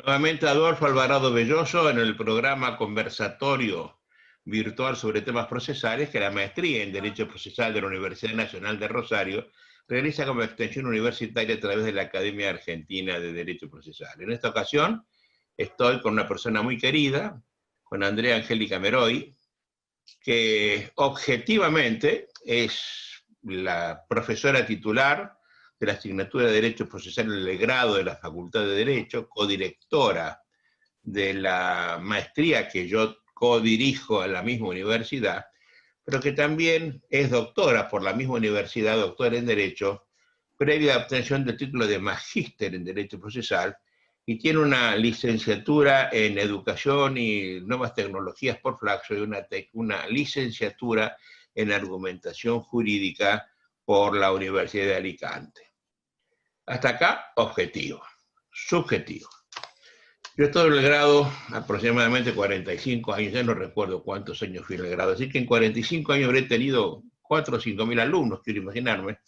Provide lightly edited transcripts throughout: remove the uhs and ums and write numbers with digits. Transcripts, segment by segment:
Nuevamente Adolfo Alvarado Belloso en el programa conversatorio virtual sobre temas procesales que la maestría en Derecho Procesal de la Universidad Nacional de Rosario realiza como extensión universitaria a través de la Academia Argentina de Derecho Procesal. En esta ocasión estoy con una persona muy querida, con Andrea Angélica Meroy, que objetivamente es la profesora titular de la asignatura de Derecho Procesal en el grado de la Facultad de Derecho, codirectora de la maestría que yo codirijo en la misma universidad, pero que también es doctora por la misma universidad, doctora en Derecho, previa obtención del título de magíster en Derecho Procesal, y tiene una licenciatura en Educación y Nuevas Tecnologías por Flaxo y una licenciatura en Argumentación Jurídica por la Universidad de Alicante. Hasta acá, objetivo. Subjetivo. Yo estoy en el grado aproximadamente 45 años, ya no recuerdo cuántos años fui en el grado, así que en 45 años habré tenido 4 o 5 mil alumnos, quiero imaginarme,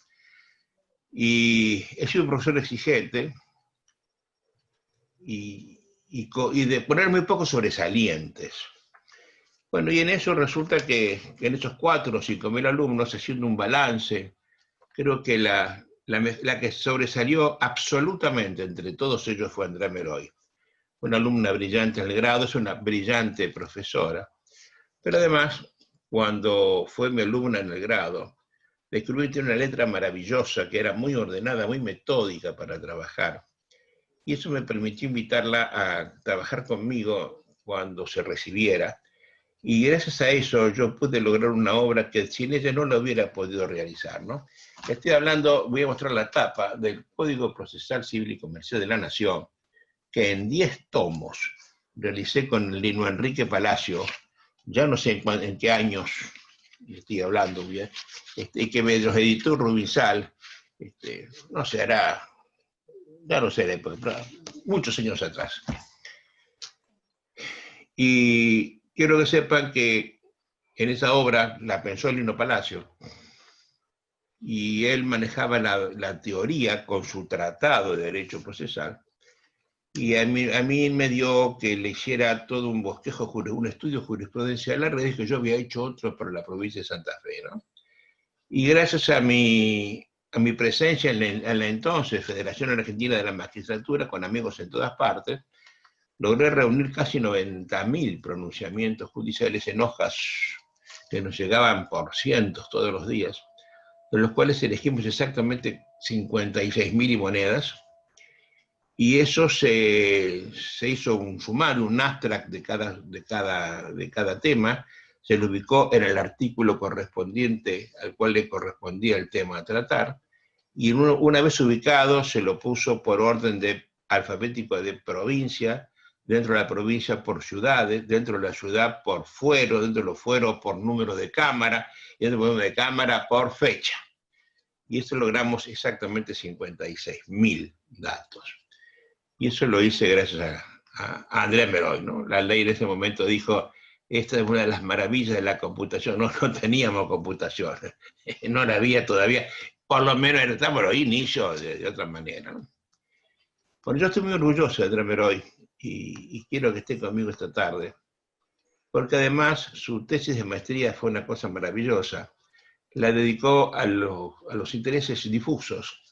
y he sido un profesor exigente y de poner muy pocos sobresalientes. Bueno, y en eso resulta que en esos 4 o 5 mil alumnos, haciendo un balance, creo que la que sobresalió absolutamente entre todos ellos fue Andrea Meroy. Una alumna brillante en el grado, es una brillante profesora, pero además, cuando fue mi alumna en el grado, descubrí que tiene una letra maravillosa, que era muy ordenada, muy metódica para trabajar, y eso me permitió invitarla a trabajar conmigo cuando se recibiera, y gracias a eso yo pude lograr una obra que sin ella no la hubiera podido realizar, ¿no? Estoy hablando, voy a mostrar la tapa del Código Procesal Civil y Comercial de la Nación, que en 10 tomos realicé con Lino Enrique Palacio, ya no sé en qué años estoy hablando bien, y que me los editó Rubinsal, no sé, ya no sé la época, pero muchos años atrás. Y quiero que sepan que en esa obra la pensó Lino Palacio, y él manejaba la teoría con su tratado de derecho procesal, y a mí me dio que le hiciera todo un bosquejo, un estudio jurisprudencial, a raíz que yo había hecho otro para la provincia de Santa Fe, ¿no? Y gracias a mi presencia en la entonces Federación Argentina de la Magistratura, con amigos en todas partes, logré reunir casi 90.000 pronunciamientos judiciales en hojas que nos llegaban por cientos todos los días, de los cuales elegimos exactamente 56.000 y monedas, y eso se hizo un sumario, un abstract de cada tema, se lo ubicó en el artículo correspondiente al cual le correspondía el tema a tratar, y una vez ubicado se lo puso por orden alfabético de provincia, dentro de la provincia por ciudades, dentro de la ciudad por fuero, dentro de los fueros por número de cámara, y dentro del número de cámara por fecha. Y eso logramos exactamente 56.000 datos. Y eso lo hice gracias a Andrea Meroy, ¿no? La ley en ese momento dijo, esta es una de las maravillas de la computación. No teníamos computación, no la había todavía, por lo menos estamos los inicios de otra manera, ¿no? Bueno, yo estoy muy orgulloso de Andrea Meroy y quiero que esté conmigo esta tarde, porque además su tesis de maestría fue una cosa maravillosa. La dedicó a los intereses difusos.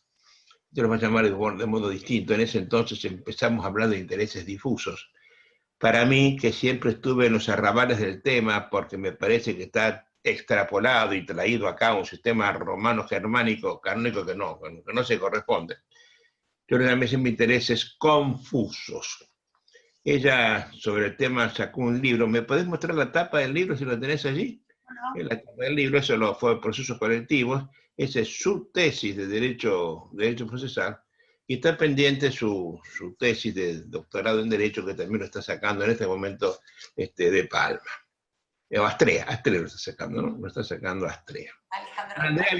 Yo lo voy a llamar de modo distinto. En ese entonces empezamos a hablar de intereses difusos. Para mí, que siempre estuve en los arrabales del tema, porque me parece que está extrapolado y traído acá un sistema romano-germánico, canónico que no se corresponde. Yo le llamé siempre intereses confusos. Ella, sobre el tema, sacó un libro. ¿Me podés mostrar la tapa del libro si lo tenés allí? No. La tapa del libro, eso fue Procesos Colectivos. Esa es su tesis de derecho procesal, y está pendiente su tesis de doctorado en Derecho, que también lo está sacando en este momento de Palma. Astrea lo está sacando, ¿no? Lo está sacando Astrea. Andrea,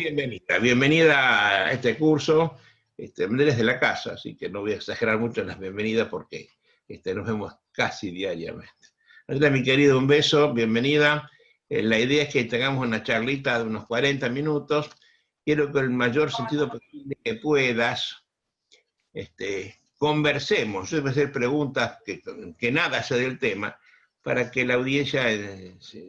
bienvenida a este curso. Andrea es de la casa, así que no voy a exagerar mucho en las bienvenidas porque nos vemos casi diariamente. Andrea, mi querido, un beso, bienvenida. La idea es que tengamos una charlita de unos 40 minutos. Quiero que el mayor sentido posible que puedas conversemos, yo voy a hacer preguntas que nada sé del tema, para que la audiencia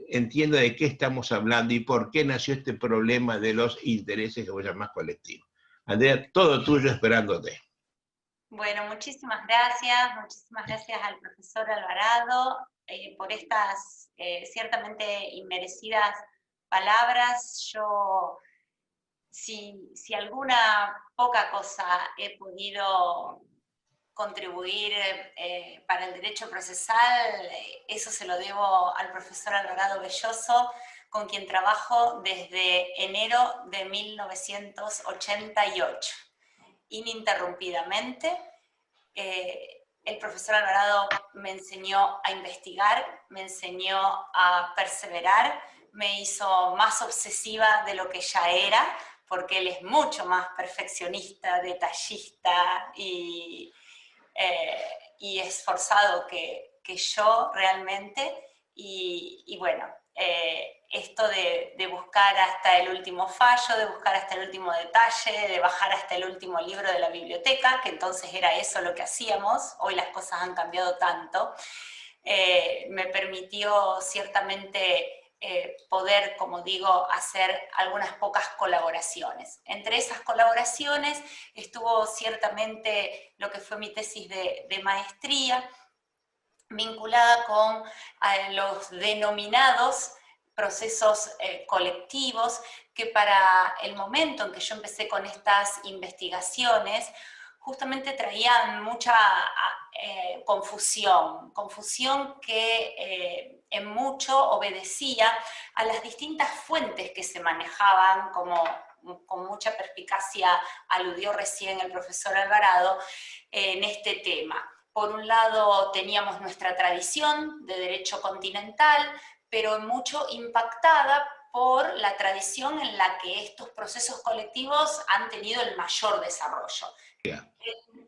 entienda de qué estamos hablando y por qué nació este problema de los intereses que vos llamás colectivos. Andrea, todo tuyo, esperándote. Bueno, muchísimas gracias al profesor Alvarado por estas ciertamente inmerecidas palabras. Yo, si alguna poca cosa he podido contribuir para el derecho procesal, eso se lo debo al profesor Alvarado Belloso, con quien trabajo desde enero de 1988. Ininterrumpidamente. El profesor Alvarado me enseñó a investigar, me enseñó a perseverar, me hizo más obsesiva de lo que ya era, porque él es mucho más perfeccionista, detallista y esforzado que yo realmente. Y bueno, esto de buscar hasta el último fallo, de buscar hasta el último detalle, de bajar hasta el último libro de la biblioteca, que entonces era eso lo que hacíamos, hoy las cosas han cambiado tanto, me permitió ciertamente poder, como digo, hacer algunas pocas colaboraciones. Entre esas colaboraciones estuvo ciertamente lo que fue mi tesis de maestría, vinculada con los denominados procesos colectivos, que para el momento en que yo empecé con estas investigaciones, justamente traían mucha confusión que en mucho obedecía a las distintas fuentes que se manejaban, como con mucha perspicacia aludió recién el profesor Alvarado, en este tema. Por un lado teníamos nuestra tradición de derecho continental, pero mucho impactada por la tradición en la que estos procesos colectivos han tenido el mayor desarrollo. Yeah.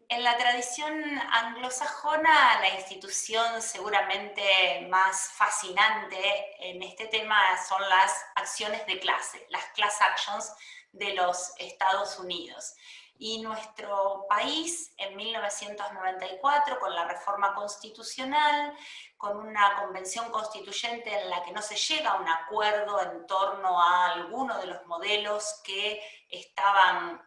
En la tradición anglosajona, la institución seguramente más fascinante en este tema son las acciones de clase, las class actions de los Estados Unidos. Y nuestro país, en 1994, con la reforma constitucional, con una convención constituyente en la que no se llega a un acuerdo en torno a alguno de los modelos que estaban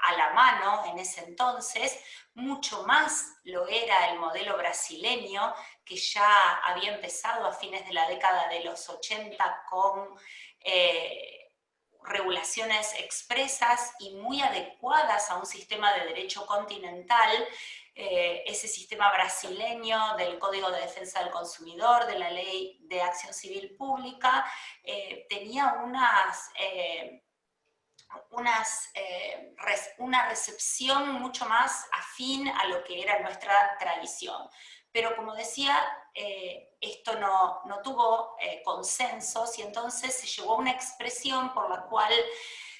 a la mano en ese entonces, mucho más lo era el modelo brasileño, que ya había empezado a fines de la década de los 80 con regulaciones expresas y muy adecuadas a un sistema de derecho continental, ese sistema brasileño del Código de Defensa del Consumidor, de la Ley de Acción Civil Pública, tenía una recepción mucho más afín a lo que era nuestra tradición. Pero como decía, esto no tuvo consensos, y entonces se llegó a una expresión por la cual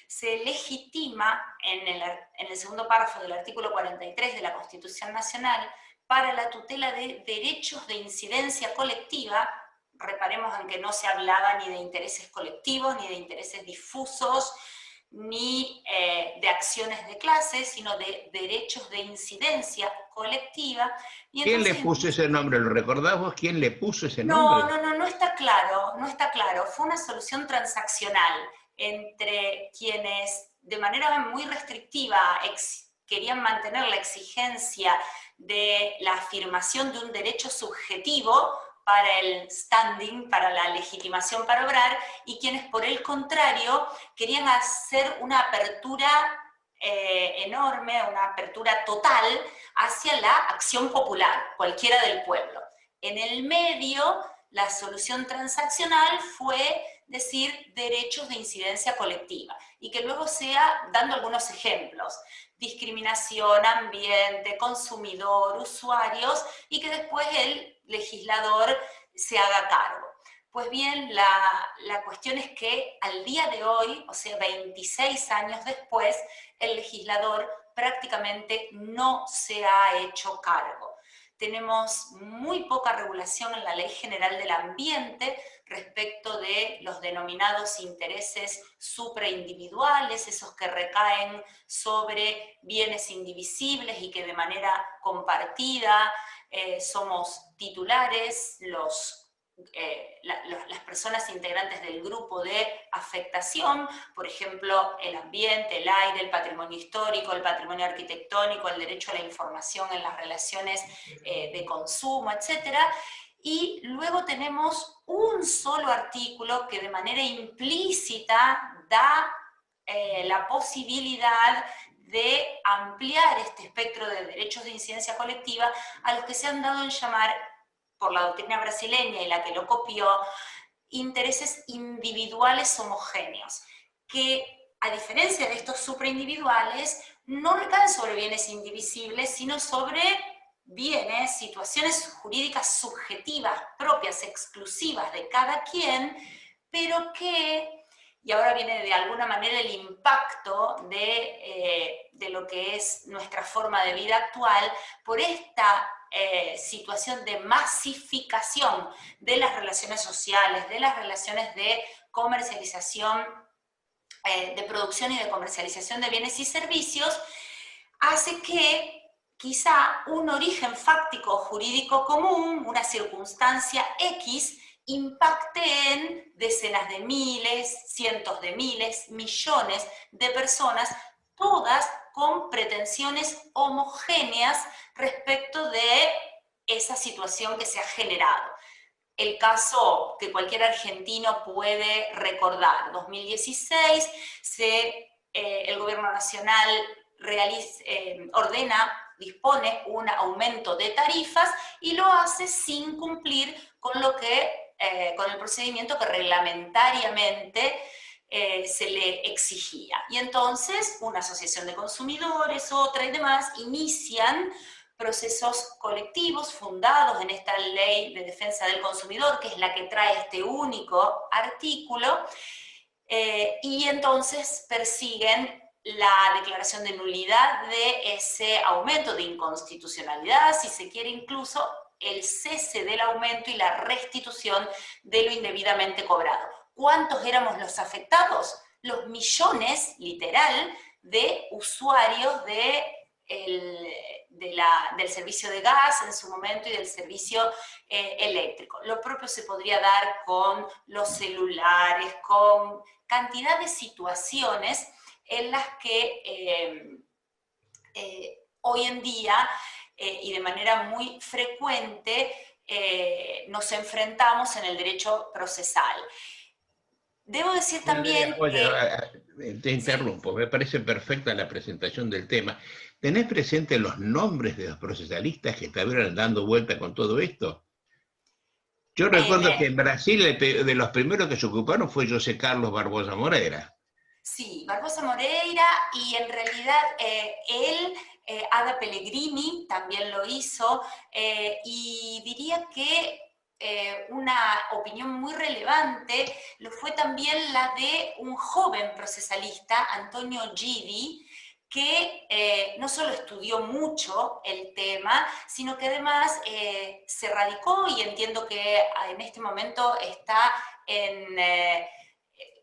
se legitima en el segundo párrafo del artículo 43 de la Constitución Nacional para la tutela de derechos de incidencia colectiva. Reparemos en que no se hablaba ni de intereses colectivos, ni de intereses difusos, ni de acciones de clase, sino de derechos de incidencia colectiva. Y ¿Quién entonces, le puso ese nombre? ¿Lo recordás vos? ¿Quién le puso ese nombre? No está claro, no está claro. Fue una solución transaccional entre quienes de manera muy restrictiva querían mantener la exigencia de la afirmación de un derecho subjetivo para el standing, para la legitimación para obrar, y quienes por el contrario querían hacer una apertura enorme, una apertura total hacia la acción popular, cualquiera del pueblo. En el medio, la solución transaccional fue decir derechos de incidencia colectiva, y que luego sea, dando algunos ejemplos, discriminación, ambiente, consumidor, usuarios, y que después el legislador se haga cargo. Pues bien, la cuestión es que al día de hoy, o sea, 26 años después, el legislador prácticamente no se ha hecho cargo. tenemos muy poca regulación en la Ley General del Ambiente respecto de los denominados intereses supraindividuales, esos que recaen sobre bienes indivisibles y que de manera compartida somos titulares, las personas integrantes del grupo de afectación, por ejemplo, el ambiente, el aire, el patrimonio histórico, el patrimonio arquitectónico, el derecho a la información en las relaciones de consumo, etc. Y luego tenemos un solo artículo que de manera implícita da la posibilidad de ampliar este espectro de derechos de incidencia colectiva a los que se han dado en llamar, por la doctrina brasileña y la que lo copió, intereses individuales homogéneos, que a diferencia de estos supraindividuales, no recaen sobre bienes indivisibles, sino sobre bienes, situaciones jurídicas subjetivas, propias, exclusivas de cada quien, pero que, y ahora viene de alguna manera el impacto de lo que es nuestra forma de vida actual, por esta situación de masificación de las relaciones sociales, de las relaciones de comercialización, de producción y de comercialización de bienes y servicios, hace que quizá un origen fáctico o jurídico común, una circunstancia X, impacte en decenas de miles, cientos de miles, millones de personas, todas con pretensiones homogéneas respecto de esa situación que se ha generado. El caso que cualquier argentino puede recordar, 2016, el gobierno nacional dispone un aumento de tarifas y lo hace sin cumplir con el procedimiento que reglamentariamente se le exigía. Y entonces una asociación de consumidores, otra y demás, inician procesos colectivos fundados en esta ley de defensa del consumidor, que es la que trae este único artículo, y entonces persiguen la declaración de nulidad de ese aumento, de inconstitucionalidad, si se quiere incluso el cese del aumento y la restitución de lo indebidamente cobrado. ¿Cuántos éramos los afectados? Los millones, literal, de usuarios del servicio de gas en su momento y del servicio eléctrico. Lo propio se podría dar con los celulares, con cantidad de situaciones en las que hoy en día y de manera muy frecuente nos enfrentamos en el derecho procesal. Debo decir también te interrumpo, me parece perfecta la presentación del tema. ¿Tenés presente los nombres de los procesalistas que estuvieron dando vuelta con todo esto? Yo recuerdo que en Brasil de los primeros que se ocuparon fue José Carlos Barbosa Moreira. Sí, Barbosa Moreira, y en realidad Ada Pellegrini también lo hizo, y diría que una opinión muy relevante lo fue también la de un joven procesalista, Antonio Gidi, que no solo estudió mucho el tema, sino que además se radicó, y entiendo que en este momento está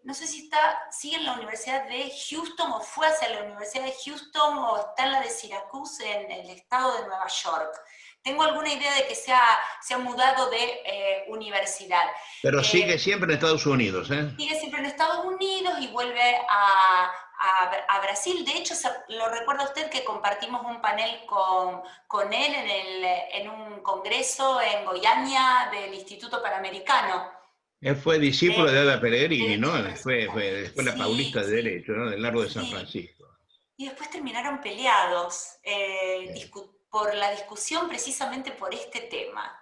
no sé si sigue en la Universidad de Houston, o fue hacia la Universidad de Houston, o está en la de Syracuse, en el estado de Nueva York. Tengo alguna idea de que se ha mudado de universidad. Pero sigue siempre en Estados Unidos, ¿eh? Sigue siempre en Estados Unidos y vuelve a Brasil. De hecho, lo recuerda usted que compartimos un panel con él en un congreso en Goiânia del Instituto Panamericano. Él fue discípulo de Ada Pellegrini, ¿no? Fue después la Paulista de Derecho, ¿no? Del Largo de San Francisco. Y después terminaron peleados por la discusión precisamente por este tema.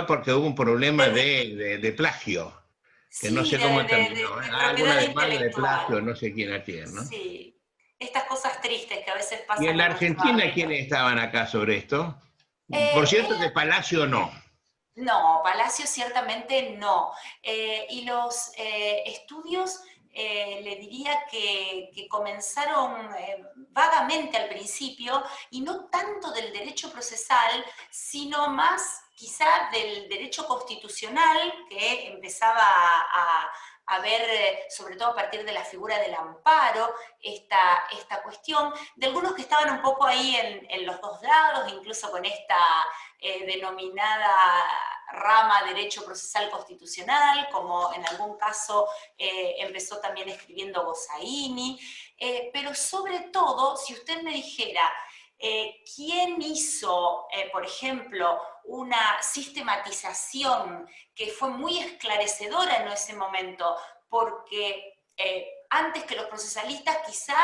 Porque hubo un problema de plagio, que no sé cómo terminó. Alguna demanda de plagio, no sé quién a quién, ¿no? Sí, estas cosas tristes que a veces pasan. ¿Y en la Argentina quiénes estaban acá sobre esto? Por cierto que Palacio no. No, Palacio ciertamente no. Y los estudios le diría que comenzaron vagamente al principio, y no tanto del derecho procesal, sino más quizá del derecho constitucional, que empezaba a ver, sobre todo a partir de la figura del amparo, esta cuestión, de algunos que estaban un poco ahí en los dos lados, incluso con esta denominada rama derecho procesal constitucional, como en algún caso empezó también escribiendo Gossaini, pero sobre todo, si usted me dijera, ¿quién hizo, por ejemplo, una sistematización que fue muy esclarecedora en ese momento? Porque antes que los procesalistas quizá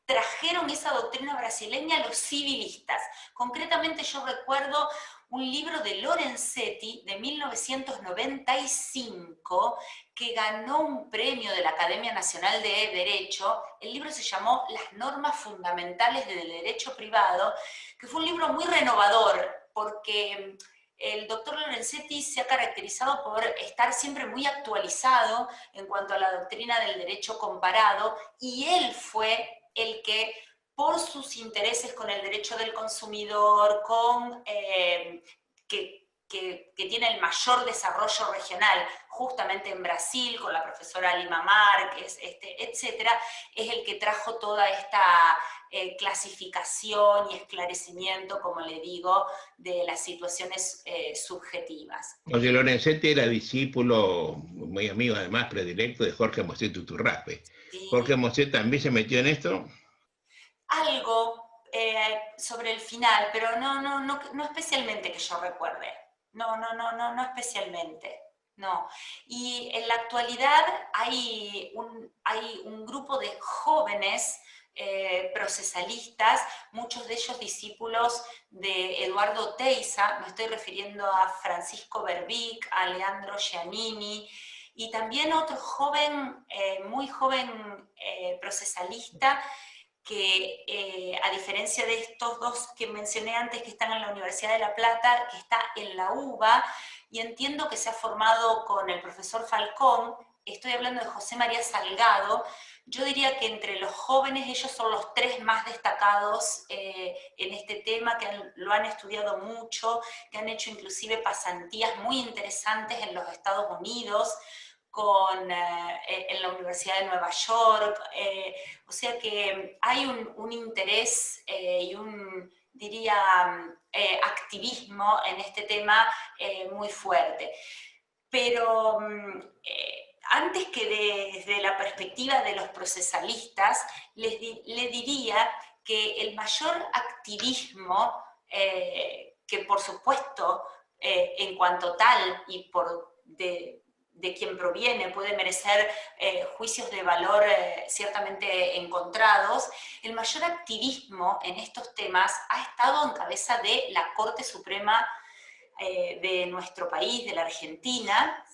trajeron esa doctrina brasileña a los civilistas. Concretamente yo recuerdo un libro de Lorenzetti de 1995 que ganó un premio de la Academia Nacional de Derecho. El libro se llamó Las normas fundamentales del derecho privado, que fue un libro muy renovador, porque el doctor Lorenzetti se ha caracterizado por estar siempre muy actualizado en cuanto a la doctrina del derecho comparado, y él fue el que, por sus intereses con el derecho del consumidor, que tiene el mayor desarrollo regional, justamente en Brasil, con la profesora Lima Márquez, etcétera, es el que trajo toda esta clasificación y esclarecimiento, como le digo, de las situaciones subjetivas. José Lorenzetti era discípulo, muy amigo además, predilecto de Jorge Mosset Uturraspe. Sí. ¿Jorge Mosset también se metió en esto? Algo sobre el final, pero no especialmente que yo recuerde. No especialmente. No. Y en la actualidad hay un grupo de jóvenes procesalistas, muchos de ellos discípulos de Eduardo Teiza, me estoy refiriendo a Francisco Berbic, a Leandro Giannini, y también otro joven, muy joven procesalista, que a diferencia de estos dos que mencioné antes que están en la Universidad de La Plata, que está en la UBA, y entiendo que se ha formado con el profesor Falcón, estoy hablando de José María Salgado. Yo diría que entre los jóvenes ellos son los tres más destacados en este tema, que lo han estudiado mucho, que han hecho inclusive pasantías muy interesantes en los Estados Unidos, en la Universidad de Nueva York, o sea que hay un interés y un, diría, activismo en este tema muy fuerte. Pero antes que desde la perspectiva de los procesalistas, le diría que el mayor activismo, que por supuesto, en cuanto tal y de quien proviene puede merecer juicios de valor ciertamente encontrados, el mayor activismo en estos temas ha estado en cabeza de la Corte Suprema de nuestro país, de la Argentina,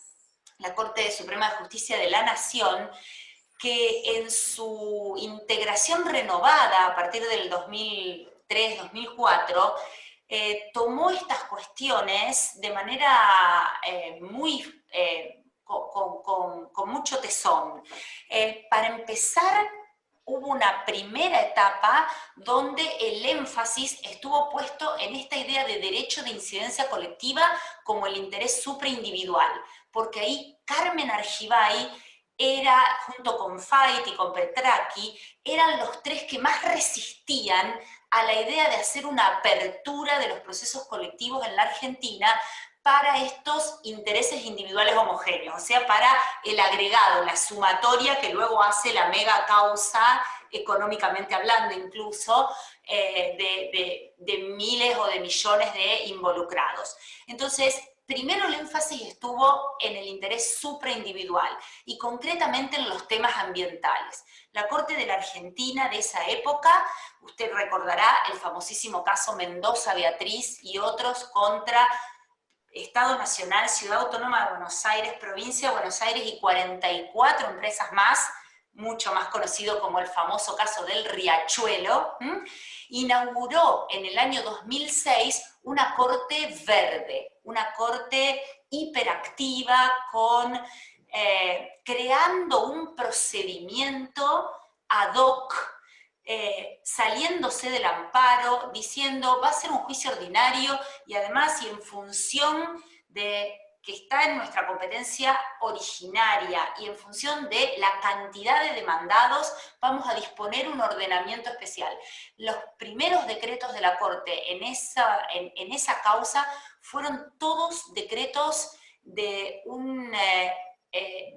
la Corte Suprema de Justicia de la Nación, que en su integración renovada a partir del 2003-2004, tomó estas cuestiones de manera muy... con mucho tesón. Para empezar, hubo una primera etapa donde el énfasis estuvo puesto en esta idea de derecho de incidencia colectiva como el interés supraindividual, porque ahí Carmen Argibay era, junto con Fait y con Petracchi, eran los tres que más resistían a la idea de hacer una apertura de los procesos colectivos en la Argentina para estos intereses individuales homogéneos, o sea, para el agregado, la sumatoria que luego hace la mega causa, económicamente hablando incluso, de miles o de millones de involucrados. Entonces, primero el énfasis estuvo en el interés supraindividual y concretamente en los temas ambientales. La Corte de la Argentina de esa época, usted recordará el famosísimo caso Mendoza-Beatriz y otros contra Estado Nacional, Ciudad Autónoma de Buenos Aires, Provincia de Buenos Aires y 44 empresas más, mucho más conocido como el famoso caso del Riachuelo, inauguró en el año 2006 una corte verde, una corte hiperactiva con creando un procedimiento ad hoc, saliéndose del amparo, diciendo va a ser un juicio ordinario y además y en función de que está en nuestra competencia originaria y en función de la cantidad de demandados, vamos a disponer un ordenamiento especial. Los primeros decretos de la Corte en esa causa fueron todos decretos de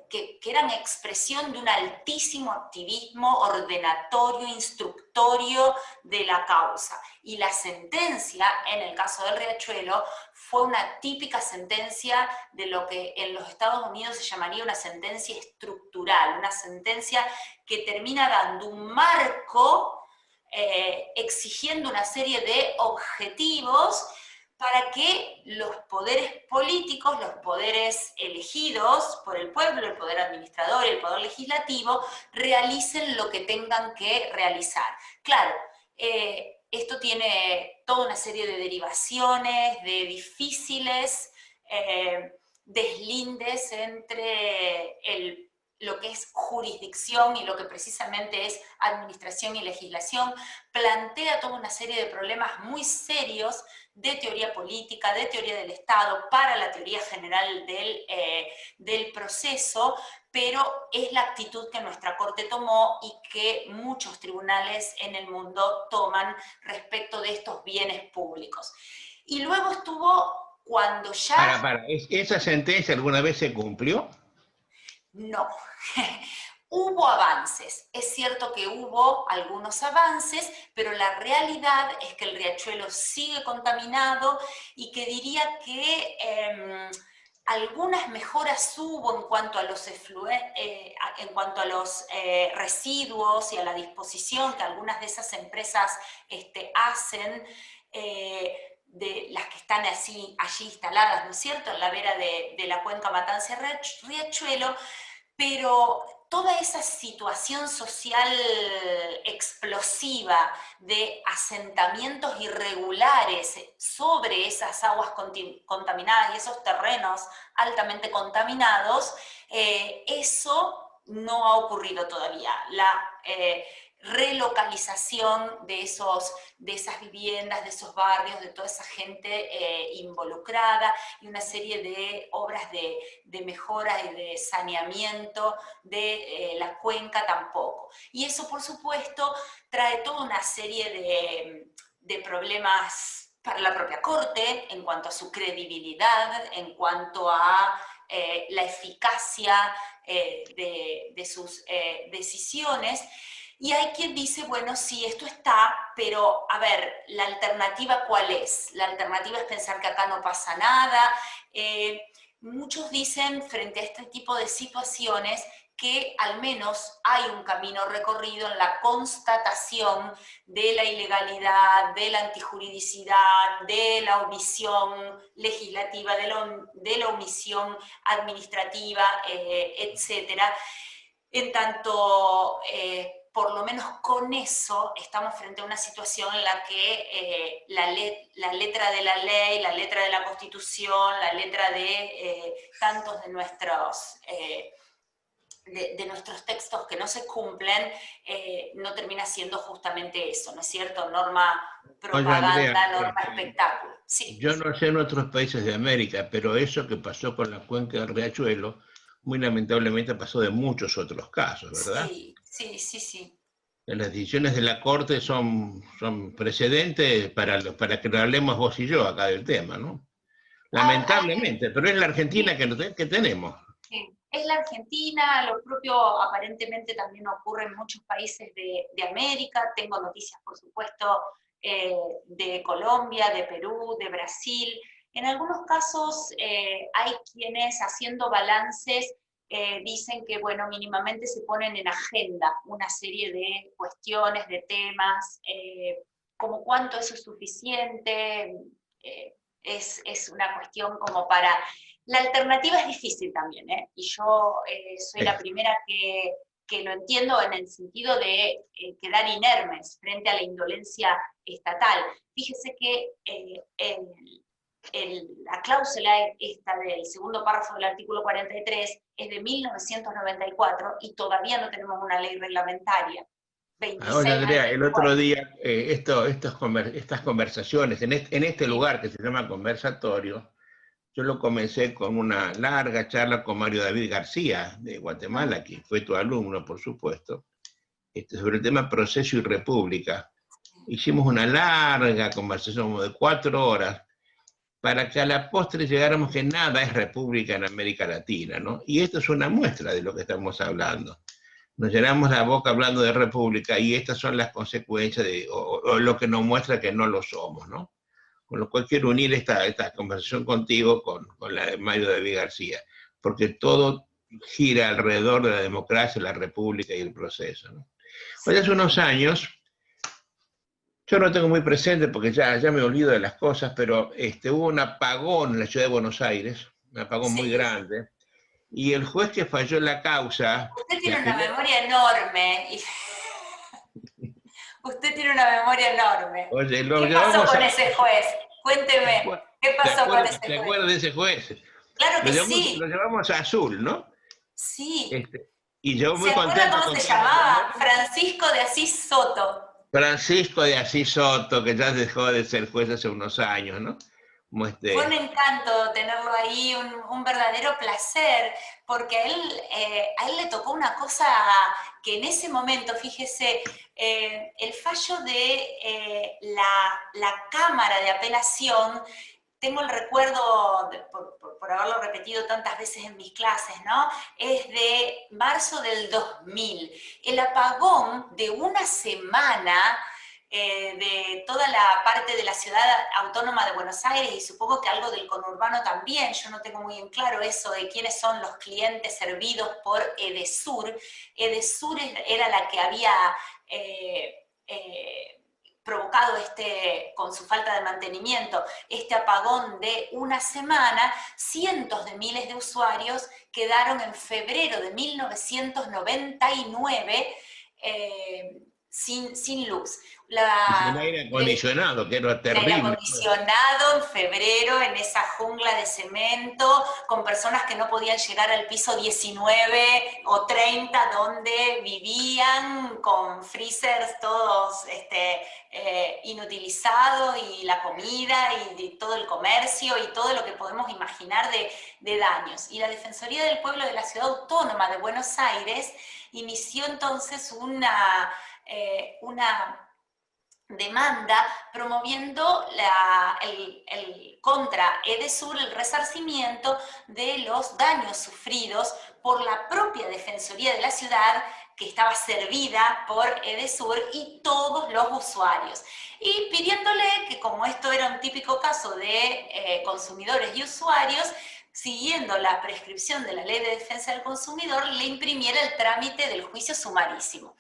que eran expresión de un altísimo activismo ordenatorio, instructorio de la causa. Y la sentencia, en el caso del Riachuelo, fue una típica sentencia de lo que en los Estados Unidos se llamaría una sentencia estructural, una sentencia que termina dando un marco, exigiendo una serie de objetivos para que los poderes políticos, los poderes elegidos por el pueblo, el poder administrador y el poder legislativo, realicen lo que tengan que realizar. Claro, esto tiene toda una serie de derivaciones, de difíciles deslindes entre lo que es jurisdicción y lo que precisamente es administración y legislación, plantea toda una serie de problemas muy serios de teoría política, de teoría del Estado, para la teoría general del proceso, pero es la actitud que nuestra Corte tomó y que muchos tribunales en el mundo toman respecto de estos bienes públicos. Y luego estuvo cuando ya... ¿Esa sentencia alguna vez se cumplió? No. Hubo avances, es cierto que hubo algunos avances, pero la realidad es que el Riachuelo sigue contaminado y que diría que algunas mejoras hubo en cuanto a los, residuos y a la disposición que algunas de esas empresas hacen, de las que están allí instaladas, ¿no es cierto?, en la vera de la cuenca Matanza-Riachuelo, pero toda esa situación social explosiva de asentamientos irregulares sobre esas aguas contaminadas y esos terrenos altamente contaminados, eso no ha ocurrido todavía. La relocalización de esas viviendas, de esos barrios, de toda esa gente involucrada y una serie de obras de mejora y de saneamiento de la cuenca tampoco. Y eso, por supuesto, trae toda una serie de problemas para la propia Corte en cuanto a su credibilidad, en cuanto a la eficacia de sus decisiones. Y hay quien dice, bueno, sí, esto está, pero a ver, ¿la alternativa cuál es? La alternativa es pensar que acá no pasa nada. Muchos dicen, frente a este tipo de situaciones, que al menos hay un camino recorrido en la constatación de la ilegalidad, de la antijuridicidad, de la omisión legislativa, de la omisión administrativa, etcétera. En tanto, por lo menos con eso, estamos frente a una situación en la que la letra de la ley, la letra de la Constitución, la letra de tantos de nuestros textos que no se cumplen, no termina siendo justamente eso, ¿no es cierto? Norma propaganda, Andrea, norma espectáculo. Sí. yo no sé en otros países de América, pero eso que pasó con la cuenca del Riachuelo, muy lamentablemente pasó de muchos otros casos, ¿verdad? Sí, sí, sí, sí. Las decisiones de la Corte son precedentes para que lo hablemos vos y yo acá del tema, ¿no? Lamentablemente, pero es la Argentina que tenemos. Sí. Es la Argentina, lo propio aparentemente también ocurre en muchos países de América. Tengo noticias, por supuesto, de Colombia, de Perú, de Brasil. En algunos casos hay quienes haciendo balances dicen que, bueno, mínimamente se ponen en agenda una serie de cuestiones, de temas, como cuánto eso es suficiente, es una cuestión como para... La alternativa es difícil también, y yo soy la primera que lo entiendo en el sentido de quedar inermes frente a la indolencia estatal. Fíjese que la cláusula esta del segundo párrafo del artículo 43 es de 1994 y todavía no tenemos una ley reglamentaria. 26 Ahora, Andrea, años el después. otro día, estas conversaciones, en este lugar que se llama conversatorio, yo lo comencé con una larga charla con Mario David García, de Guatemala, que fue tu alumno, por supuesto, sobre el tema proceso y república. Hicimos una larga conversación, como de 4 horas, para que a la postre llegáramos que nada es república en América Latina, ¿no? Y esto es una muestra de lo que estamos hablando. Nos llenamos la boca hablando de república y estas son las consecuencias o lo que nos muestra que no lo somos, ¿no? Con lo cual quiero unir esta conversación contigo con la de Mario David García, porque todo gira alrededor de la democracia, la república y el proceso, ¿no? Pues hace unos años, yo no tengo muy presente porque ya me olvido de las cosas, pero hubo un apagón en la ciudad de Buenos Aires, un apagón muy Sí. grande, y el juez que falló en la causa... Usted tiene una memoria enorme. Usted tiene una memoria enorme. Oye, ¿Qué pasó con ese juez? Cuénteme, ¿qué pasó con ese ¿Te juez? acuerdas de ese juez? Claro que sí. Lo llevamos a Azul, ¿no? Sí. Y yo muy ¿Se acuerda contento cómo con se llamaba? Francisco de Asís Soto. Francisco de Asís Soto, que ya dejó de ser juez hace unos años, ¿no? Como Fue un encanto tenerlo ahí, un verdadero placer, porque a él le tocó una cosa que en ese momento, fíjese, el fallo de la Cámara de Apelación, tengo el recuerdo, por haberlo repetido tantas veces en mis clases, ¿no? Es de marzo del 2000. El apagón de una semana de toda la parte de la ciudad autónoma de Buenos Aires y supongo que algo del conurbano también, yo no tengo muy en claro eso de quiénes son los clientes servidos por Edesur. Edesur era la que había provocado con su falta de mantenimiento, este apagón de una semana. Cientos de miles de usuarios quedaron en febrero de 1999 sin luz. sin aire acondicionado, que era terrible. Aire acondicionado en febrero, en esa jungla de cemento, con personas que no podían llegar al piso 19 o 30 donde vivían, con freezers todos inutilizados, y la comida, y todo el comercio, y todo lo que podemos imaginar de daños. Y la Defensoría del Pueblo de la Ciudad Autónoma de Buenos Aires inició entonces una demanda promoviendo contra Edesur el resarcimiento de los daños sufridos por la propia Defensoría de la Ciudad, que estaba servida por Edesur y todos los usuarios, y pidiéndole que, como esto era un típico caso de consumidores y usuarios, siguiendo la prescripción de la Ley de Defensa del Consumidor, le imprimiera el trámite del juicio sumarísimo.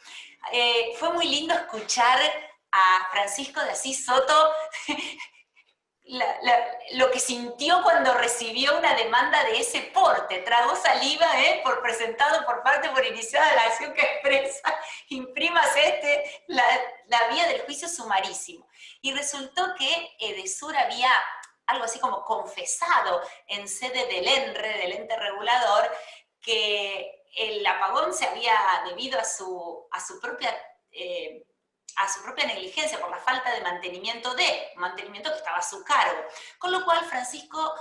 Fue muy lindo escuchar a Francisco de Asís Soto lo que sintió cuando recibió una demanda de ese porte. Tragó saliva por presentado por iniciada la acción que expresa, imprímase la vía del juicio sumarísimo. Y resultó que Edesur había algo así como confesado en sede del ENRE, del ente regulador, que el apagón se había debido a su propia negligencia por la falta de mantenimiento que estaba a su cargo. Con lo cual Francisco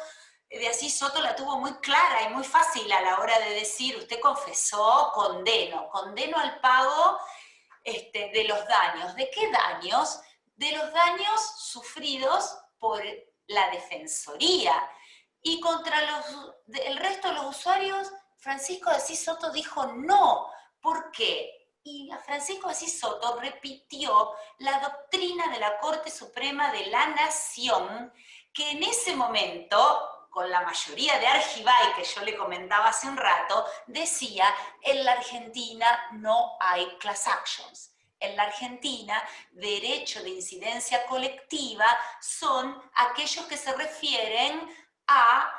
de Asís Soto la tuvo muy clara y muy fácil a la hora de decir: usted confesó, condeno al pago de los daños. ¿De qué daños? De los daños sufridos por la Defensoría. Y contra el resto de los usuarios, Francisco de Asís Soto dijo no. ¿Por qué? Y a Francisco de Asís Soto repitió la doctrina de la Corte Suprema de la Nación, que en ese momento, con la mayoría de Argibay, que yo le comentaba hace un rato, decía: en la Argentina no hay class actions. En la Argentina, derecho de incidencia colectiva son aquellos que se refieren a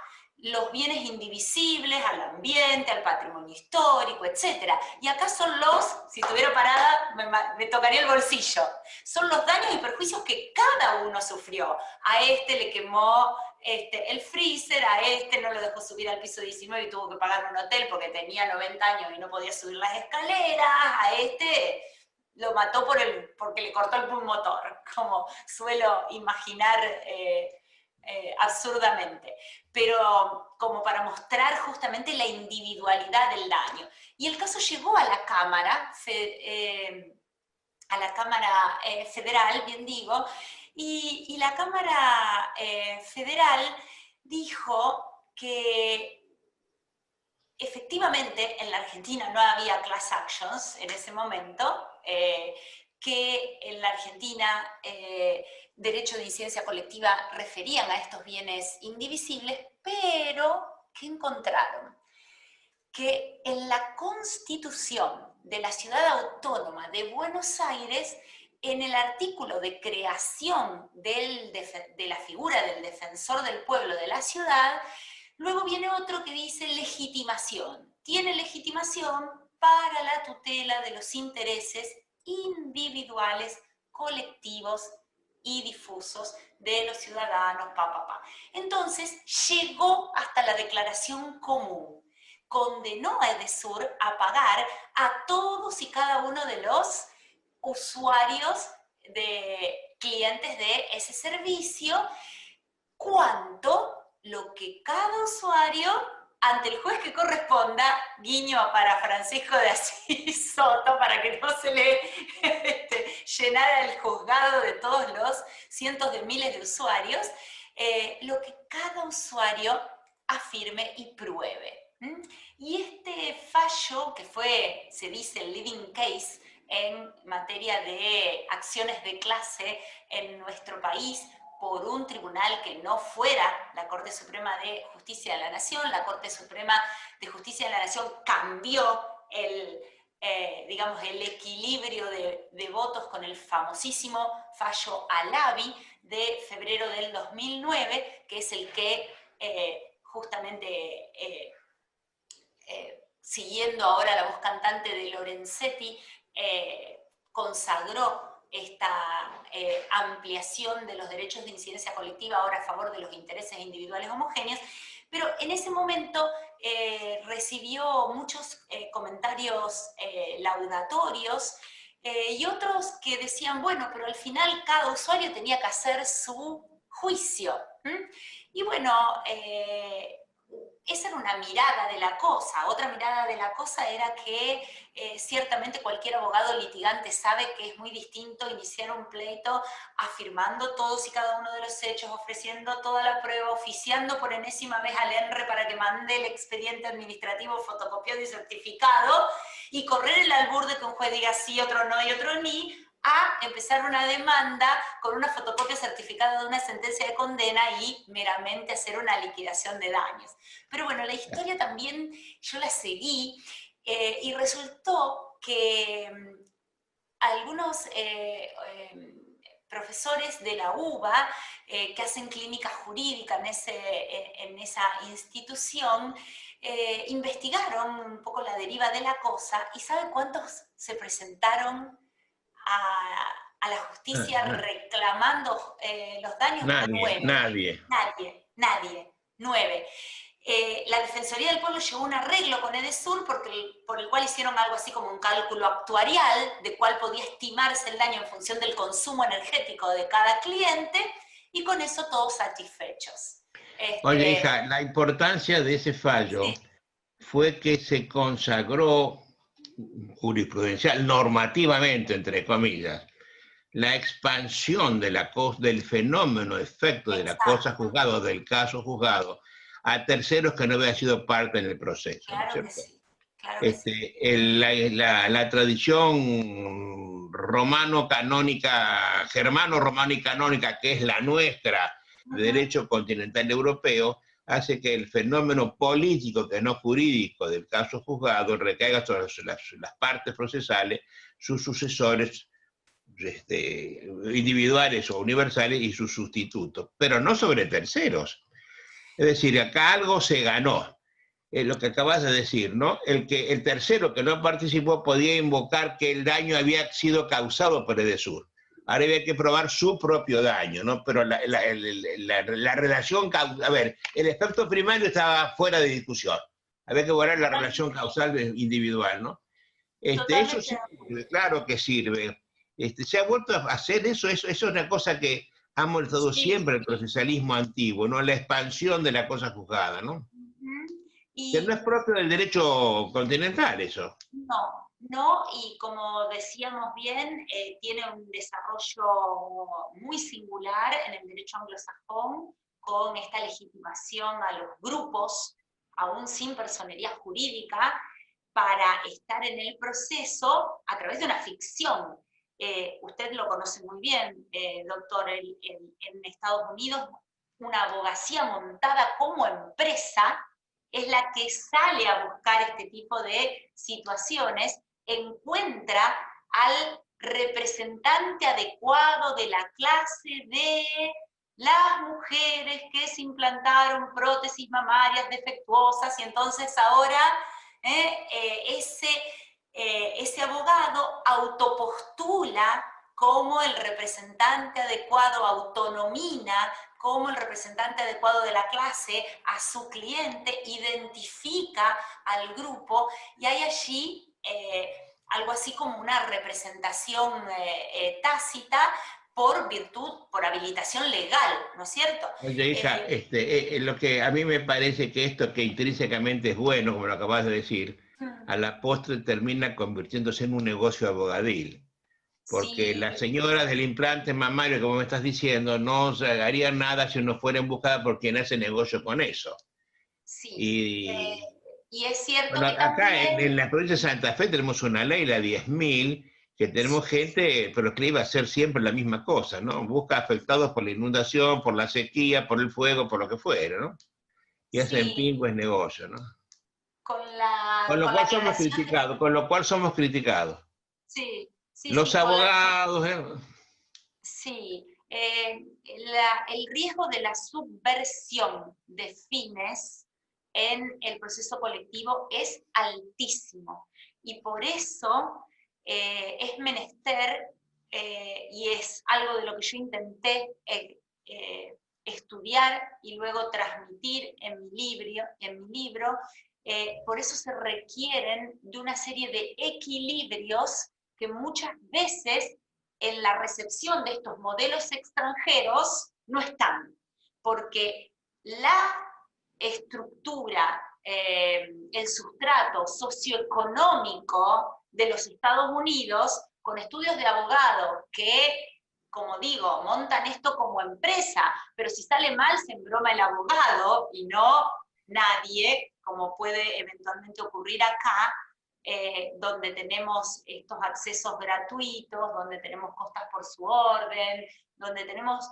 los bienes indivisibles, al ambiente, al patrimonio histórico, etc. Y acá son los, si estuviera parada, me tocaría el bolsillo, son los daños y perjuicios que cada uno sufrió. A este le quemó el freezer, a este no lo dejó subir al piso 19 y tuvo que pagar un hotel porque tenía 90 años y no podía subir las escaleras, a este lo mató porque le cortó el pulmotor, como suelo imaginar absurdamente, pero como para mostrar justamente la individualidad del daño. Y el caso llegó a la Cámara, Federal, bien digo, y la Cámara Federal dijo que efectivamente en la Argentina no había class actions en ese momento, que en la Argentina derecho de incidencia colectiva referían a estos bienes indivisibles, pero ¿qué encontraron? Que en la Constitución de la Ciudad Autónoma de Buenos Aires, en el artículo de creación de la figura del defensor del pueblo de la ciudad, luego viene otro que dice legitimación. Tiene legitimación para la tutela de los intereses individuales, colectivos y difusos de los ciudadanos, Entonces, llegó hasta la declaración común. Condenó a Edesur a pagar a todos y cada uno de los usuarios, de clientes de ese servicio, cuanto lo que cada usuario, ante el juez que corresponda, guiño para Francisco de Asís Soto, para que no se le llenara el juzgado de todos los cientos de miles de usuarios, lo que cada usuario afirme y pruebe. Y este fallo, que fue, se dice, el leading case en materia de acciones de clase en nuestro país, por un tribunal que no fuera la Corte Suprema de Justicia de la Nación. La Corte Suprema de Justicia de la Nación cambió el equilibrio de votos con el famosísimo fallo Alavi de febrero del 2009, que es el que justamente, siguiendo ahora la voz cantante de Lorenzetti, consagró esta ampliación de los derechos de incidencia colectiva ahora a favor de los intereses individuales homogéneos, pero en ese momento recibió muchos comentarios laudatorios y otros que decían, bueno, pero al final cada usuario tenía que hacer su juicio. Y bueno, esa era una mirada de la cosa. Otra mirada de la cosa era que ciertamente cualquier abogado litigante sabe que es muy distinto iniciar un pleito afirmando todos y cada uno de los hechos, ofreciendo toda la prueba, oficiando por enésima vez al ENRE para que mande el expediente administrativo fotocopiado y certificado, y correr el albur de que un juez diga sí, otro no y otro ni, a empezar una demanda con una fotocopia certificada de una sentencia de condena y meramente hacer una liquidación de daños. Pero bueno, la historia también yo la seguí y resultó que algunos profesores de la UBA que hacen clínica jurídica en esa institución investigaron un poco la deriva de la cosa, y ¿saben cuántos se presentaron a la justicia reclamando los daños? Nadie. 9. La Defensoría del Pueblo llegó a un arreglo con Edesur por el cual hicieron algo así como un cálculo actuarial de cuál podía estimarse el daño en función del consumo energético de cada cliente, y con eso todos satisfechos. Oye, hija, la importancia de ese fallo fue que se consagró jurisprudencial, normativamente, entre comillas, la expansión del fenómeno efecto de la cosa juzgada o del caso juzgado a terceros que no habían sido parte en el proceso. Claro, ¿no es cierto? Claro que sí. La tradición romano-canónica, germano-romano-canónica, que es la nuestra, de derecho continental europeo, hace que el fenómeno político, que no jurídico, del caso juzgado recaiga sobre las partes procesales, sus sucesores individuales o universales y sus sustitutos, pero no sobre terceros. Es decir, acá algo se ganó. Lo que acabas de decir, ¿no? El tercero que no participó podía invocar que el daño había sido causado por Edesur. Ahora había que probar su propio daño, ¿no? Pero la relación, a ver, el efecto primario estaba fuera de discusión. Había que borrar la relación causal individual, ¿no? Eso sí, claro que sirve. Se ha vuelto a hacer eso es una cosa que ha molestado siempre el procesalismo antiguo, ¿no? La expansión de la cosa juzgada, ¿no? Que no es propio del derecho continental eso. No, y como decíamos bien, tiene un desarrollo muy singular en el derecho anglosajón, con esta legitimación a los grupos, aún sin personería jurídica, para estar en el proceso a través de una ficción. Usted lo conoce muy bien, doctor, en Estados Unidos, una abogacía montada como empresa es la que sale a buscar este tipo de situaciones, encuentra al representante adecuado de la clase de las mujeres que se implantaron prótesis mamarias defectuosas, y entonces ahora ese abogado autopostula como el representante adecuado, autonomina como el representante adecuado de la clase a su cliente, identifica al grupo, y hay allí algo así como una representación tácita por virtud, por habilitación legal, ¿no es cierto? Oye, hija, lo que a mí me parece que esto que intrínsecamente es bueno, como lo acabas de decir, a la postre termina convirtiéndose en un negocio abogadil. Porque las señoras del implante mamario, como me estás diciendo, no harían nada si no fueran buscadas por quien hace negocio con eso. Sí. Y es cierto bueno, que acá también... en la provincia de Santa Fe tenemos una ley, la 10.000, que tenemos gente, pero que iba a hacer siempre la misma cosa, ¿no? Busca afectados por la inundación, por la sequía, por el fuego, por lo que fuera, ¿no? Y hacen pingües negocio, ¿no? Con Lo cual somos aclaración criticados, con lo cual somos criticados. Sí, Los abogados, Sí, el riesgo de la subversión de fines en el proceso colectivo es altísimo, y por eso es menester, y es algo de lo que yo intenté estudiar y luego transmitir en mi libro, por eso se requieren de una serie de equilibrios que muchas veces en la recepción de estos modelos extranjeros no están, porque la estructura, el sustrato socioeconómico de los Estados Unidos, con estudios de abogados que, como digo, montan esto como empresa, pero si sale mal se embroma el abogado y no nadie, como puede eventualmente ocurrir acá, donde tenemos estos accesos gratuitos, donde tenemos costas por su orden, donde tenemos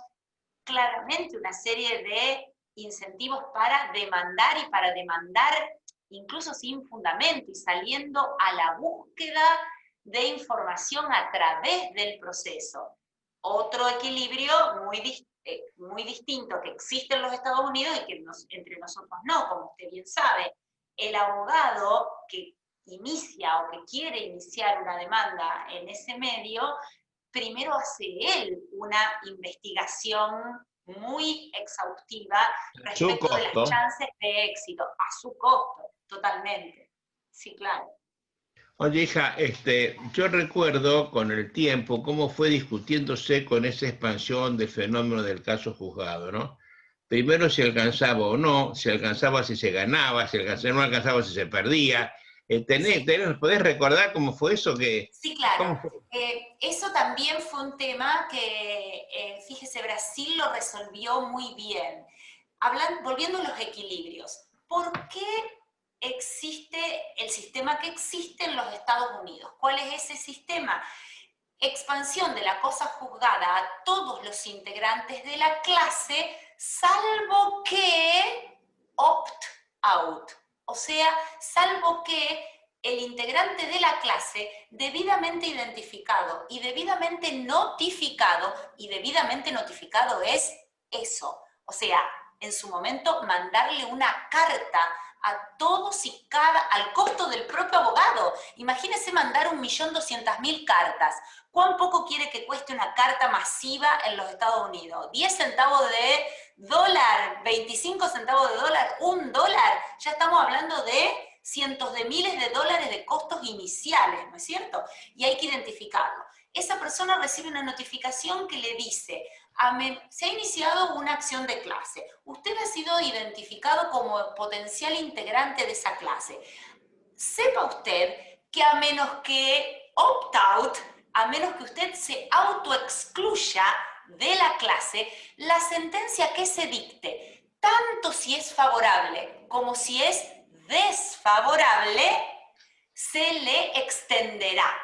claramente una serie de incentivos para demandar, y para demandar incluso sin fundamento y saliendo a la búsqueda de información a través del proceso. Otro equilibrio muy distinto que existe en los Estados Unidos y que entre nosotros no, como usted bien sabe. El abogado que inicia o que quiere iniciar una demanda en ese medio, primero hace él una investigación muy exhaustiva respecto de las chances de éxito, a su costo, totalmente. Sí, claro. Oye, hija, yo recuerdo con el tiempo cómo fue discutiéndose con esa expansión del fenómeno del caso juzgado, ¿no? Primero si alcanzaba o no, si alcanzaba si se ganaba, si no alcanzaba si se perdía. ¿Podés recordar cómo fue eso? Sí, claro. Eso también fue un tema que, fíjese, Brasil lo resolvió muy bien. Volviendo a los equilibrios, ¿por qué existe el sistema que existe en los Estados Unidos? ¿Cuál es ese sistema? Expansión de la cosa juzgada a todos los integrantes de la clase, salvo que opt-out. O sea, salvo que el integrante de la clase debidamente identificado y debidamente notificado es eso. O sea, en su momento mandarle una carta a todos y al costo del propio abogado. Imagínense mandar 1.200.000 cartas. ¿Cuán poco quiere que cueste una carta masiva en los Estados Unidos? ¿10 centavos de dólar? ¿25 centavos de dólar? ¿$1? Ya estamos hablando de cientos de miles de dólares de costos iniciales, ¿no es cierto? Y hay que identificarlo. Esa persona recibe una notificación que le dice: se ha iniciado una acción de clase. Usted ha sido identificado como potencial integrante de esa clase. Sepa usted que a menos que opt-out, a menos que usted se autoexcluya de la clase, la sentencia que se dicte, tanto si es favorable como si es desfavorable, se le extenderá.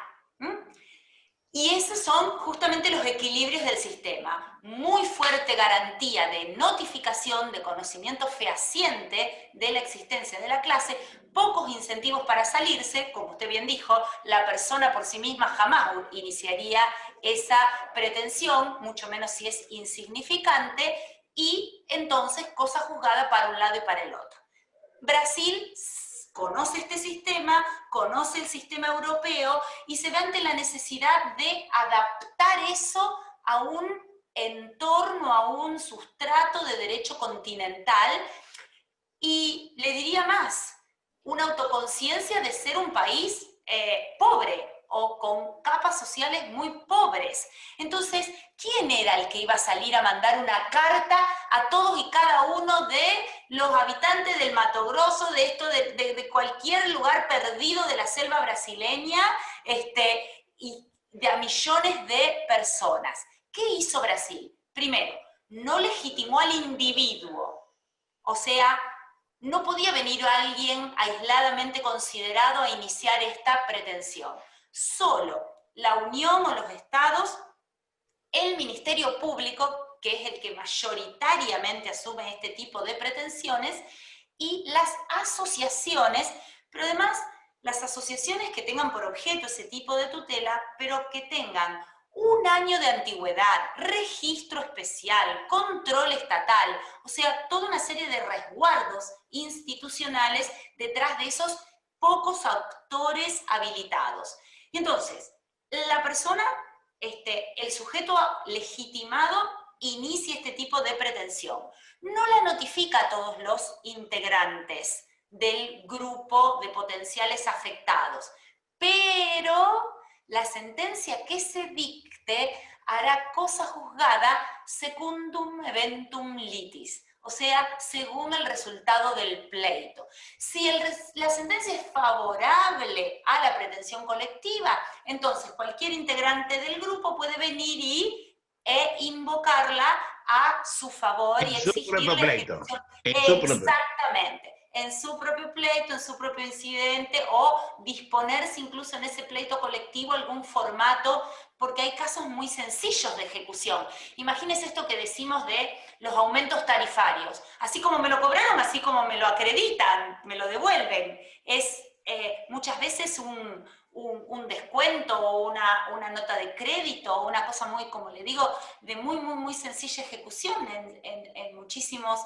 Y esos son justamente los equilibrios del sistema. Muy fuerte garantía de notificación, de conocimiento fehaciente de la existencia de la clase, pocos incentivos para salirse, como usted bien dijo, la persona por sí misma jamás iniciaría esa pretensión, mucho menos si es insignificante, y entonces cosa juzgada para un lado y para el otro. Brasil conoce este sistema, conoce el sistema europeo y se ve ante la necesidad de adaptar eso a un entorno, a un sustrato de derecho continental, y le diría más, una autoconciencia de ser un país pobre o con capas sociales muy pobres. Entonces, ¿quién era el que iba a salir a mandar una carta a todos y cada uno de los habitantes del Mato Grosso, de cualquier lugar perdido de la selva brasileña, y de a millones de personas? ¿Qué hizo Brasil? Primero, no legitimó al individuo, o sea, no podía venir alguien aisladamente considerado a iniciar esta pretensión. Solo la Unión o los Estados, el Ministerio Público, que es el que mayoritariamente asume este tipo de pretensiones, y las asociaciones, pero además las asociaciones que tengan por objeto ese tipo de tutela, pero que tengan un año de antigüedad, registro especial, control estatal, o sea, toda una serie de resguardos institucionales detrás de esos pocos actores habilitados. Y entonces, la persona, el sujeto legitimado, inicia este tipo de pretensión. No la notifica a todos los integrantes del grupo de potenciales afectados, pero la sentencia que se dicte hará cosa juzgada secundum eventum litis, o sea, según el resultado del pleito. Si la sentencia es favorable a la pretensión colectiva, entonces cualquier integrante del grupo puede venir e invocarla a su favor y exigir la ejecución. Exactamente. En su propio pleito, en su propio incidente, o disponerse incluso en ese pleito colectivo algún formato, porque hay casos muy sencillos de ejecución. Imagínense esto que decimos de los aumentos tarifarios. Así como me lo cobraron, así como me lo acreditan, me lo devuelven. Es muchas veces un descuento o una nota de crédito, o una cosa muy, como le digo, de muy sencilla ejecución en muchísimos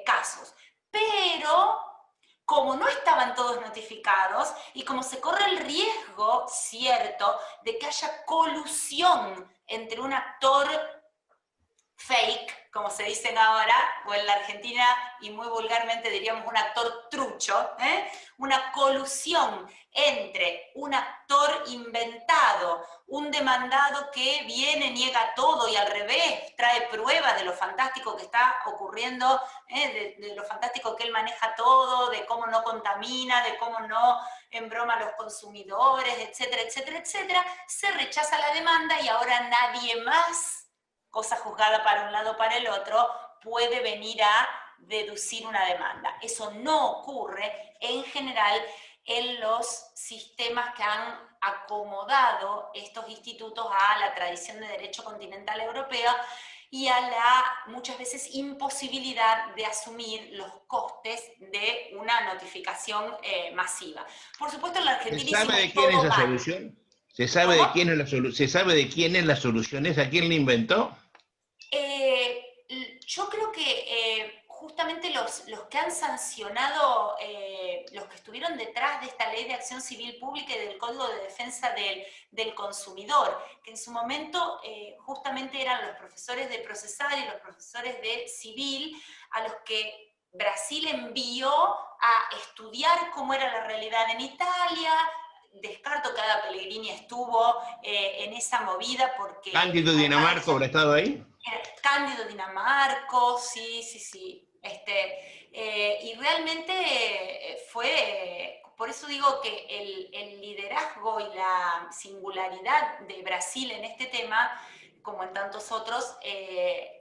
casos. Pero, como no estaban todos notificados y como se corre el riesgo, cierto, de que haya colusión entre un actor fake, como se dicen ahora, o en la Argentina, y muy vulgarmente diríamos un actor trucho, una colusión entre un actor inventado, un demandado que viene, niega todo y al revés trae pruebas de lo fantástico que está ocurriendo, de lo fantástico que él maneja todo, de cómo no contamina, de cómo no embroma a los consumidores, etcétera, etcétera, etcétera. Se rechaza la demanda y ahora nadie más, cosa juzgada para un lado o para el otro, puede venir a deducir una demanda. Eso no ocurre en general en los sistemas que han acomodado estos institutos a la tradición de derecho continental europeo y a la, muchas veces, imposibilidad de asumir los costes de una notificación masiva. Por supuesto, en la Argentina ¿Se sabe de quién es la solución? ¿Se sabe de quién es la solución? ¿Se sabe de quién es la solución? ¿A quién la inventó? Yo creo que justamente los que han sancionado, los que estuvieron detrás de esta Ley de Acción Civil Pública y del Código de Defensa del Consumidor, que en su momento justamente eran los profesores de procesal y los profesores de civil, a los que Brasil envió a estudiar cómo era la realidad en Italia. Descarto que Ada Pellegrini estuvo en esa movida porque... ¿Cándido Dinamarca habrá estado ahí? Cándido Dinamarco, sí. Y realmente fue, por eso digo que el liderazgo y la singularidad de Brasil en este tema, como en tantos otros,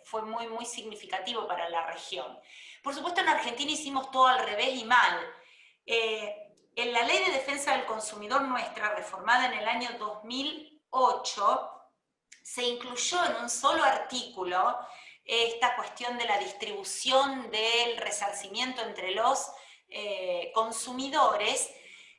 fue muy, muy significativo para la región. Por supuesto, en Argentina hicimos todo al revés y mal. En la Ley de Defensa del Consumidor nuestra, reformada en el año 2008, se incluyó en un solo artículo esta cuestión de la distribución del resarcimiento entre los consumidores.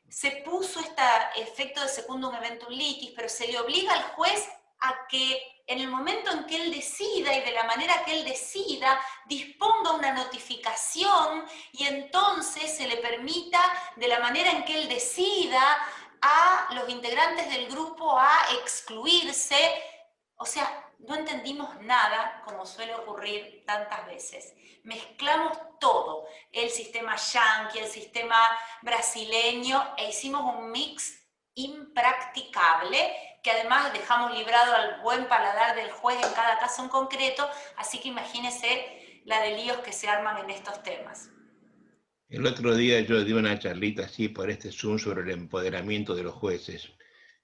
Se puso este efecto de secundum eventum litis, pero se le obliga al juez a que en el momento en que él decida y de la manera que él decida, disponga una notificación y entonces se le permita, de la manera en que él decida, a los integrantes del grupo a excluirse. O sea, no entendimos nada, como suele ocurrir tantas veces. Mezclamos todo, el sistema yanqui, el sistema brasileño, e hicimos un mix impracticable, que además dejamos librado al buen paladar del juez en cada caso en concreto, así que imagínense la de líos que se arman en estos temas. El otro día yo di una charlita así por este Zoom sobre el empoderamiento de los jueces.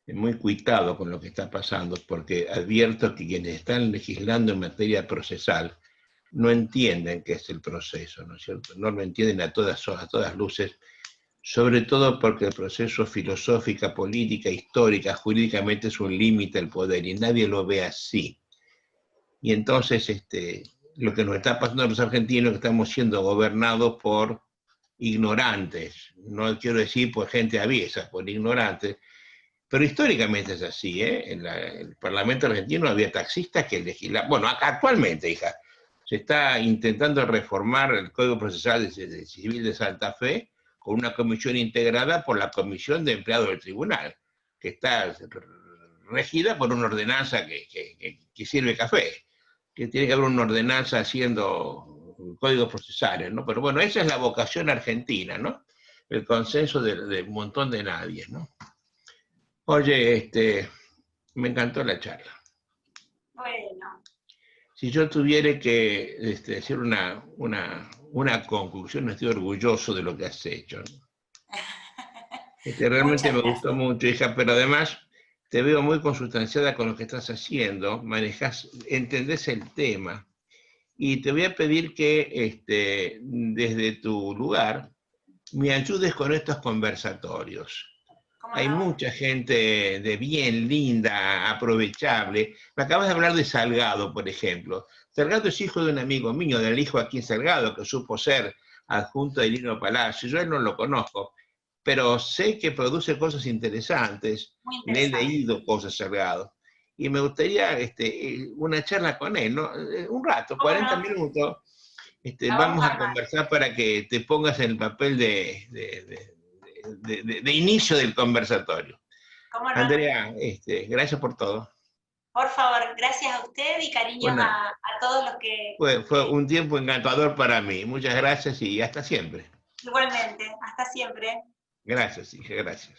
Muy cuitado con lo que está pasando, porque advierto que quienes están legislando en materia procesal no entienden qué es el proceso, ¿no es cierto? No lo entienden a todas luces, sobre todo porque el proceso filosófica, política, histórica, jurídicamente es un límite al poder y nadie lo ve así. Y entonces lo que nos está pasando a los argentinos es que estamos siendo gobernados por ignorantes, no quiero decir por gente aviesa, por ignorantes, pero históricamente es así, ¿eh? En el Parlamento argentino había taxistas que legislaban. Bueno, actualmente, hija, se está intentando reformar el Código Procesal Civil de Santa Fe con una comisión integrada por la Comisión de Empleados del Tribunal, que está regida por una ordenanza que sirve café, que tiene que haber una ordenanza haciendo códigos procesales, ¿no? Pero bueno, esa es la vocación argentina, ¿no? El consenso de un montón de nadie, ¿no? Oye, me encantó la charla. Bueno. Si yo tuviera que decir una conclusión, estoy orgulloso de lo que has hecho, ¿no? Realmente me gustó mucho, hija, pero además te veo muy consustanciada con lo que estás haciendo, entendés el tema, y te voy a pedir que desde tu lugar me ayudes con estos conversatorios. Hay mucha gente de bien, linda, aprovechable. Me acabas de hablar de Salgado, por ejemplo. Salgado es hijo de un amigo mío, del hijo Joaquín Salgado, que supo ser adjunto de Lino Palacio. Yo a él no lo conozco, pero sé que produce cosas interesantes. Le he leído cosas Salgado. Y me gustaría una charla con él, ¿no? Un rato, 40 minutos. Vamos a conversar para que te pongas en el papel de inicio del conversatorio. No? Andrea, gracias por todo. Por favor, gracias a usted y cariños a todos los que... Fue un tiempo encantador para mí. Muchas gracias y hasta siempre. Igualmente, hasta siempre. Gracias, hija, gracias.